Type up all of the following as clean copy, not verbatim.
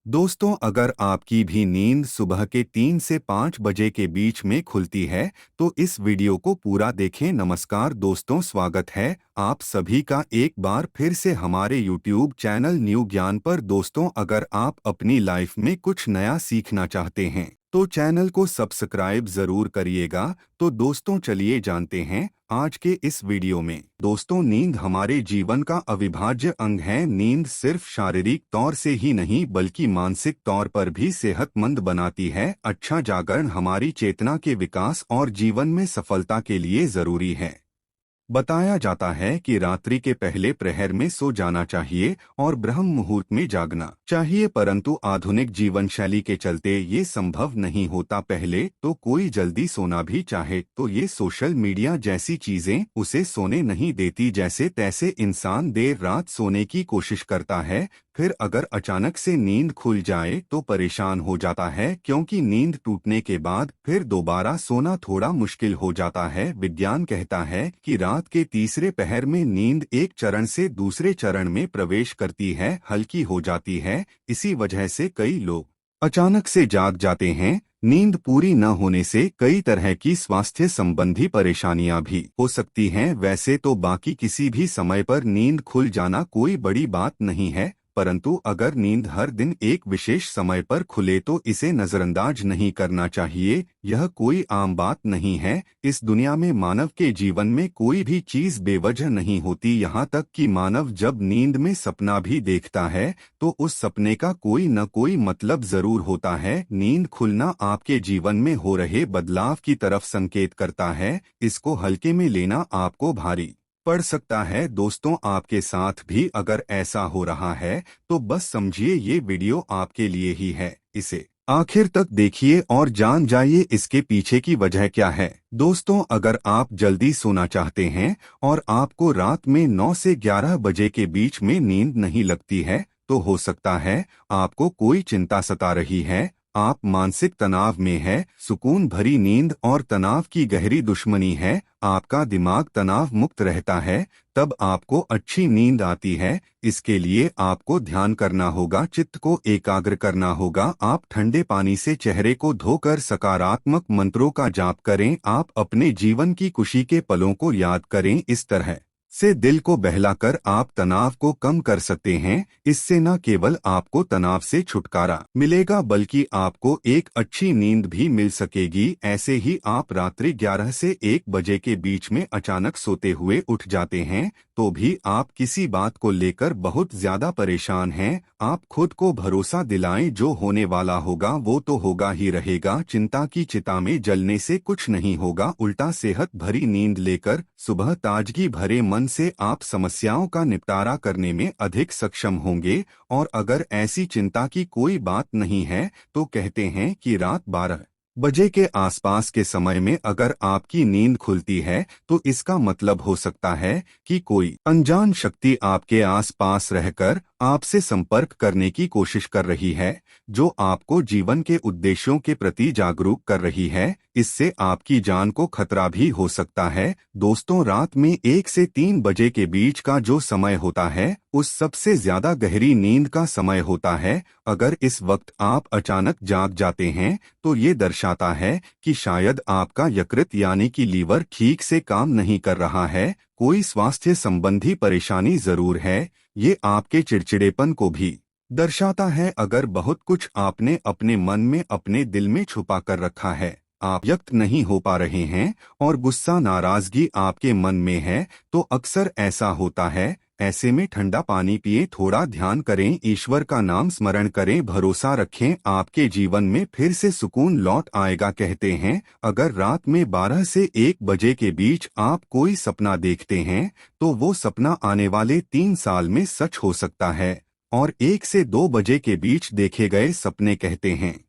दोस्तों, अगर आपकी भी नींद सुबह के 3 से 5 बजे के बीच में खुलती है तो इस वीडियो को पूरा देखें। नमस्कार दोस्तों, स्वागत है आप सभी का एक बार फिर से हमारे YouTube चैनल न्यू ज्ञान पर। दोस्तों, अगर आप अपनी लाइफ में कुछ नया सीखना चाहते हैं तो चैनल को सब्सक्राइब जरूर करिएगा। तो दोस्तों, चलिए जानते हैं आज के इस वीडियो में। दोस्तों, नींद हमारे जीवन का अविभाज्य अंग है। नींद सिर्फ शारीरिक तौर से ही नहीं बल्कि मानसिक तौर पर भी सेहतमंद बनाती है। अच्छा जागरण हमारी चेतना के विकास और जीवन में सफलता के लिए जरूरी है। बताया जाता है कि रात्रि के पहले प्रहर में सो जाना चाहिए और ब्रह्म मुहूर्त में जागना चाहिए, परंतु आधुनिक जीवन शैली के चलते ये संभव नहीं होता। पहले तो कोई जल्दी सोना भी चाहे तो ये सोशल मीडिया जैसी चीजें उसे सोने नहीं देती। जैसे तैसे इंसान देर रात सोने की कोशिश करता है, फिर अगर अचानक से नींद खुल जाए तो परेशान हो जाता है, क्योंकि नींद टूटने के बाद फिर दोबारा सोना थोड़ा मुश्किल हो जाता है। विज्ञान कहता है कि रात के तीसरे पहर में नींद एक चरण से दूसरे चरण में प्रवेश करती है, हल्की हो जाती है। इसी वजह से कई लोग अचानक से जाग जाते हैं। नींद पूरी न होने से कई तरह की स्वास्थ्य संबंधी परेशानियां भी हो सकती हैं। वैसे तो बाकी किसी भी समय पर नींद खुल जाना कोई बड़ी बात नहीं है, परंतु अगर नींद हर दिन एक विशेष समय पर खुले तो इसे नजरअंदाज नहीं करना चाहिए। यह कोई आम बात नहीं है। इस दुनिया में मानव के जीवन में कोई भी चीज बेवजह नहीं होती। यहाँ तक कि मानव जब नींद में सपना भी देखता है तो उस सपने का कोई न कोई मतलब जरूर होता है। नींद खुलना आपके जीवन में हो रहे बदलाव की तरफ संकेत करता है। इसको हल्के में लेना आपको भारी पड़ सकता है। दोस्तों, आपके साथ भी अगर ऐसा हो रहा है तो बस समझिए ये वीडियो आपके लिए ही है। इसे आखिर तक देखिए और जान जाइए इसके पीछे की वजह क्या है। दोस्तों, अगर आप जल्दी सोना चाहते हैं और आपको रात में 9 से 11 बजे के बीच में नींद नहीं लगती है तो हो सकता है आपको कोई चिंता सता रही है। आप मानसिक तनाव में है। सुकून भरी नींद और तनाव की गहरी दुश्मनी है। आपका दिमाग तनाव मुक्त रहता है तब आपको अच्छी नींद आती है। इसके लिए आपको ध्यान करना होगा, चित्त को एकाग्र करना होगा। आप ठंडे पानी से चेहरे को धोकर सकारात्मक मंत्रों का जाप करें। आप अपने जीवन की खुशी के पलों को याद करें। इस तरह से दिल को बहलाकर आप तनाव को कम कर सकते हैं। इससे न केवल आपको तनाव से छुटकारा मिलेगा बल्कि आपको एक अच्छी नींद भी मिल सकेगी। ऐसे ही आप रात्रि 11 से 1 बजे के बीच में अचानक सोते हुए उठ जाते हैं तो भी आप किसी बात को लेकर बहुत ज्यादा परेशान हैं। आप खुद को भरोसा दिलाएं, जो होने वाला होगा वो तो होगा ही रहेगा। चिंता की चिता में जलने से कुछ नहीं होगा, उल्टा सेहत भरी नींद लेकर सुबह ताजगी भरे मन से आप समस्याओं का निपटारा करने में अधिक सक्षम होंगे। और अगर ऐसी चिंता की कोई बात नहीं है तो कहते हैं कि रात 12 बजे के आसपास के समय में अगर आपकी नींद खुलती है तो इसका मतलब हो सकता है कि कोई अनजान शक्ति आपके आसपास रहकर आपसे संपर्क करने की कोशिश कर रही है, जो आपको जीवन के उद्देश्यों के प्रति जागरूक कर रही है। इससे आपकी जान को खतरा भी हो सकता है। दोस्तों, रात में 1 से 3 बजे के बीच का जो समय होता है उस सबसे ज्यादा गहरी नींद का समय होता है। अगर इस वक्त आप अचानक जाग जाते हैं तो ये दर्शाता है कि शायद आपका यकृत यानी कि लीवर ठीक से काम नहीं कर रहा है। कोई स्वास्थ्य संबंधी परेशानी जरूर है। ये आपके चिड़चिड़ेपन को भी दर्शाता है। अगर बहुत कुछ आपने अपने मन में अपने दिल में छुपा कर रखा है, आप व्यक्त नहीं हो पा रहे हैं और गुस्सा नाराजगी आपके मन में है तो अक्सर ऐसा होता है। ऐसे में ठंडा पानी पिए, थोड़ा ध्यान करें, ईश्वर का नाम स्मरण करें, भरोसा रखें, आपके जीवन में फिर से सुकून लौट आएगा। कहते हैं अगर रात में 12 से 1 बजे के बीच आप कोई सपना देखते हैं तो वो सपना आने वाले 3 साल में सच हो सकता है। और 1 से 2 बजे के बीच देखे गए सपने कहते हैं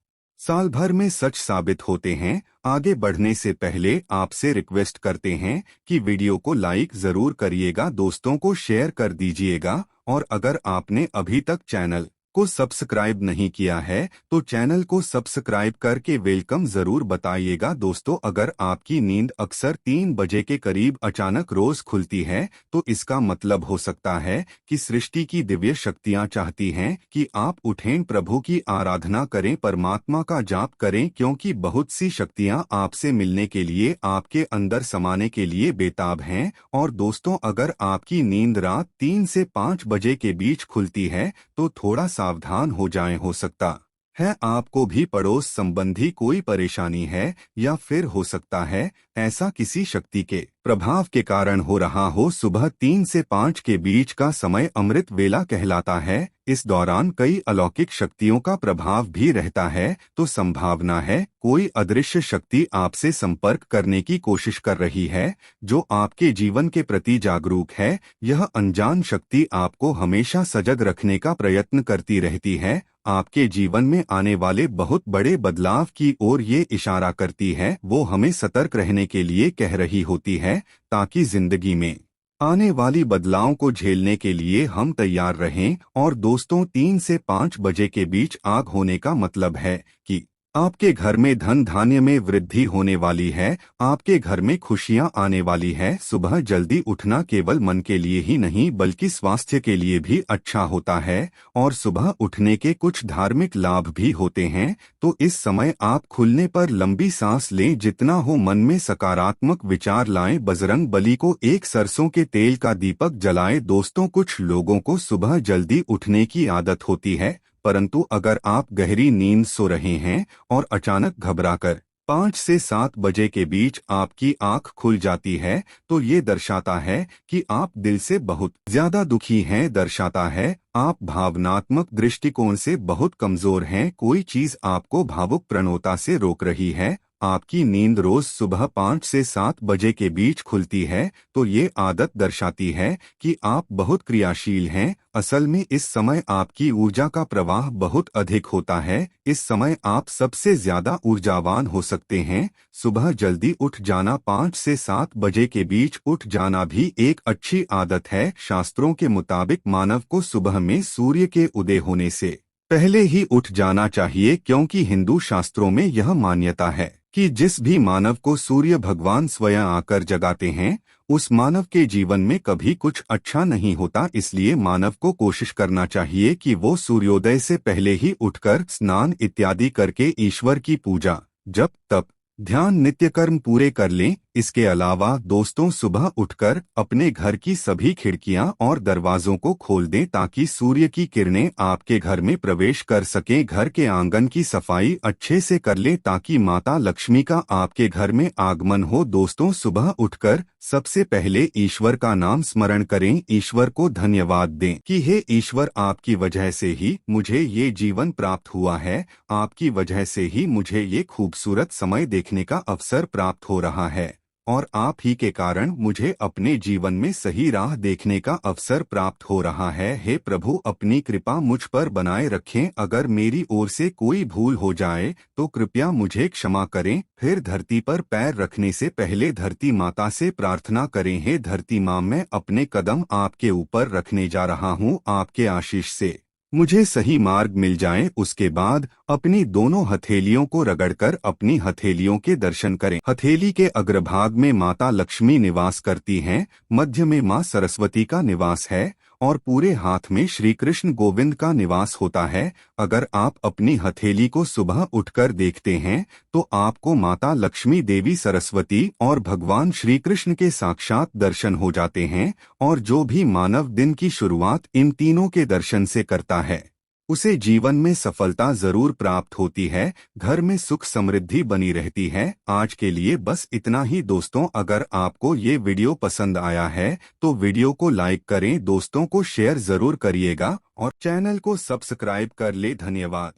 साल भर में सच साबित होते हैं। आगे बढ़ने से पहले आपसे रिक्वेस्ट करते हैं कि वीडियो को लाइक जरूर करिएगा, दोस्तों को शेयर कर दीजिएगा और अगर आपने अभी तक चैनल को सब्सक्राइब नहीं किया है तो चैनल को सब्सक्राइब करके वेलकम जरूर बताइएगा। दोस्तों, अगर आपकी नींद अक्सर 3 बजे के करीब अचानक रोज खुलती है तो इसका मतलब हो सकता है कि सृष्टि की दिव्य शक्तियां चाहती हैं कि आप उठें, प्रभु की आराधना करें, परमात्मा का जाप करें, क्योंकि बहुत सी शक्तियां आपसे मिलने के लिए, आपके अंदर समाने के लिए बेताब हैं। और दोस्तों, अगर आपकी नींद रात 3 से 5 बजे के बीच खुलती है तो थोड़ा सावधान हो जाएं। हो सकता है आपको भी पड़ोस संबंधी कोई परेशानी है, या फिर हो सकता है ऐसा किसी शक्ति के प्रभाव के कारण हो रहा हो। सुबह 3 से 5 के बीच का समय अमृत वेला कहलाता है। इस दौरान कई अलौकिक शक्तियों का प्रभाव भी रहता है, तो संभावना है कोई अदृश्य शक्ति आपसे संपर्क करने की कोशिश कर रही है, जो आपके जीवन के प्रति जागरूक है। यह अनजान शक्ति आपको हमेशा सजग रखने का प्रयत्न करती रहती है, आपके जीवन में आने वाले बहुत बड़े बदलाव की ओर ये इशारा करती है। वो हमें सतर्क रहने के लिए कह रही होती है, ताकि जिंदगी में आने वाली बदलाव को झेलने के लिए हम तैयार रहें। और दोस्तों, 3 से 5 बजे के बीच आग होने का मतलब है कि आपके घर में धन धान्य में वृद्धि होने वाली है, आपके घर में खुशियां आने वाली है। सुबह जल्दी उठना केवल मन के लिए ही नहीं बल्कि स्वास्थ्य के लिए भी अच्छा होता है, और सुबह उठने के कुछ धार्मिक लाभ भी होते हैं। तो इस समय आप खुलने पर लंबी सांस लें, जितना हो मन में सकारात्मक विचार लाएं, बजरंग बली को एक सरसों के तेल का दीपक जलाएं। दोस्तों, कुछ लोगों को सुबह जल्दी उठने की आदत होती है, परंतु अगर आप गहरी नींद सो रहे हैं और अचानक घबराकर 5 से 7 बजे के बीच आपकी आंख खुल जाती है, तो ये दर्शाता है कि आप दिल से बहुत ज्यादा दुखी हैं। दर्शाता है आप भावनात्मक दृष्टिकोण से बहुत कमजोर हैं, कोई चीज आपको भावुक प्रवणता से रोक रही है। आपकी नींद रोज सुबह 5 से 7 बजे के बीच खुलती है, तो ये आदत दर्शाती है कि आप बहुत क्रियाशील हैं। असल में इस समय आपकी ऊर्जा का प्रवाह बहुत अधिक होता है, इस समय आप सबसे ज्यादा ऊर्जावान हो सकते हैं। सुबह जल्दी उठ जाना, 5 से 7 बजे के बीच उठ जाना भी एक अच्छी आदत है। शास्त्रों के मुताबिक मानव को सुबह में सूर्य के उदय होने से पहले ही उठ जाना चाहिए, क्योंकि हिंदू शास्त्रों में यह मान्यता है कि जिस भी मानव को सूर्य भगवान स्वयं आकर जगाते हैं, उस मानव के जीवन में कभी कुछ अच्छा नहीं होता। इसलिए मानव को कोशिश करना चाहिए कि वो सूर्योदय से पहले ही उठकर स्नान इत्यादि करके ईश्वर की पूजा, जप, तप, ध्यान, नित्य कर्म पूरे कर लें। इसके अलावा दोस्तों, सुबह उठकर अपने घर की सभी खिड़कियां और दरवाजों को खोल दें, ताकि सूर्य की किरणें आपके घर में प्रवेश कर सकें। घर के आंगन की सफाई अच्छे से कर लें, ताकि माता लक्ष्मी का आपके घर में आगमन हो। दोस्तों, सुबह उठकर सबसे पहले ईश्वर का नाम स्मरण करें, ईश्वर को धन्यवाद दें कि हे ईश्वर, आपकी वजह से ही मुझे ये जीवन प्राप्त हुआ है, आपकी वजह से ही मुझे ये खूबसूरत समय देखने का अवसर प्राप्त हो रहा है, और आप ही के कारण मुझे अपने जीवन में सही राह देखने का अवसर प्राप्त हो रहा है। हे प्रभु, अपनी कृपा मुझ पर बनाए रखें। अगर मेरी ओर से कोई भूल हो जाए तो कृपया मुझे क्षमा करें। फिर धरती पर पैर रखने से पहले धरती माता से प्रार्थना करें, हे धरती माँ, मैं अपने कदम आपके ऊपर रखने जा रहा हूँ, आपके आशीष से मुझे सही मार्ग मिल जाए। उसके बाद अपनी दोनों हथेलियों को रगड़कर अपनी हथेलियों के दर्शन करें। हथेली के अग्रभाग में माता लक्ष्मी निवास करती हैं, मध्य में माँ सरस्वती का निवास है, और पूरे हाथ में श्री कृष्ण गोविंद का निवास होता है। अगर आप अपनी हथेली को सुबह उठकर देखते हैं तो आपको माता लक्ष्मी, देवी सरस्वती और भगवान श्री कृष्ण के साक्षात दर्शन हो जाते हैं। और जो भी मानव दिन की शुरुआत इन तीनों के दर्शन से करता है, उसे जीवन में सफलता जरूर प्राप्त होती है, घर में सुख समृद्धि बनी रहती है। आज के लिए बस इतना ही दोस्तों। अगर आपको ये वीडियो पसंद आया है तो वीडियो को लाइक करें, दोस्तों को शेयर जरूर करिएगा और चैनल को सब्सक्राइब कर ले। धन्यवाद।